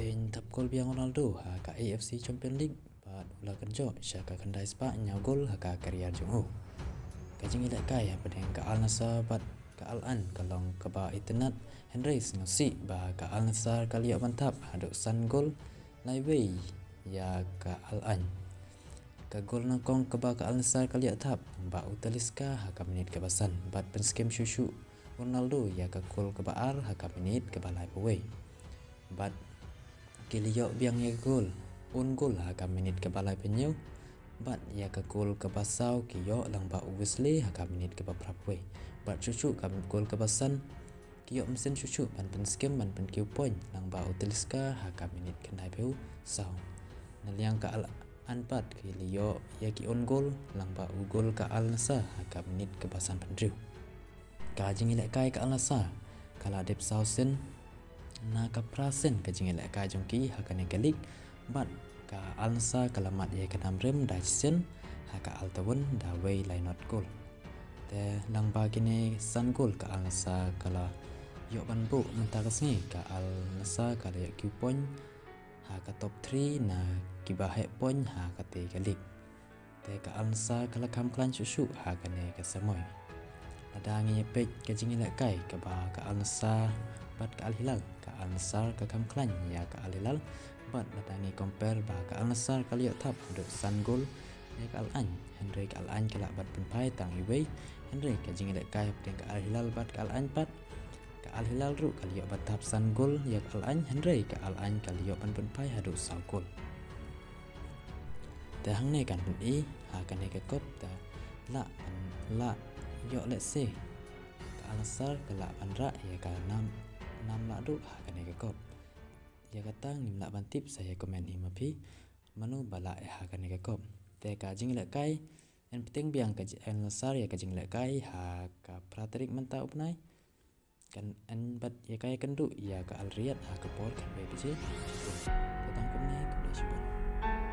Tên thập gol biang Ronaldo ka AFC Champions League bat ulah kerja syaka kendai sepak nyagol ka karier jong kajing ilak kai pedeng ka Al Nassr bat ka Al An kalong ka ba internet Henry ngosi ba ka Al Nassr kali mantap haduk san gol laiwei ya ka Al An ka gol nangkong ka ba ka Al Nassr kali tap ba utaliska ka menit ka basan bat penskem syushu Ronaldo ya ka gol ka ba ar ka menit ka balai pawai bat Kilio biang ya gol gol ka menit ke balai penyu bat ya ke gol ke basau kiyo lang ba Wesley ka menit ke beberapa bat cucu ka gol ke basan kiyo mesin cucu ban pen skem ban pen kiu point lang ba utiliska ka menit ke nai peu sau naliang ka Al Anpat kilio ya ki gol lang ba gol ka Al Nassr ka menit ke basan pendriu ka jing ilek kai ka Al Nassr kala dep sausen na ka prasen ka jing ilek ka jongki hakane galik bat ka Al Nassr kalamat ye kanam rem daisen haka Al Tawun da way lainot gol te lang ba kini san gol ka Al Nassr kala yo ban bu mentakasngi ka Al Nassr kala yo Q point haka top 3 na kibahe point haka te galik te ka Al Nassr kala kam klan susu hakane ka samoy ada ngi pek ka jing ilek kai ka ba ka Al Nassr bat ka Al Hilal ka Al Nassr ka kam klan ya ka Al Hilal bat datangi compare ba ka Al Nassr kali tap do san gol ya ka Al An Henry ka Al An kala bat penpai tang iwei Henry ka jing ilek kai peng ka Al Hilal bat ka Al An pat ka Al Hilal ru kali bat tap san gol ya ka Al An Henry ka Al An kali ban penpai hadu sa gol te hang ne kan pen i ha kan ne ka kop ta la yo let's say ka Al Nassr kala bandra ya ka nam la du ha kan ne ka kop ya kata ngim la bantip saya komen imapi manu bala ha kan ne ka kop te ka jing le kai en penting biang ka Al Nassr ya ka jing le kai ha ka praterik menta upnai kan en bat ya kai kendu ya ka Al Riyad ha ka por kan be biji tetang kumne kumde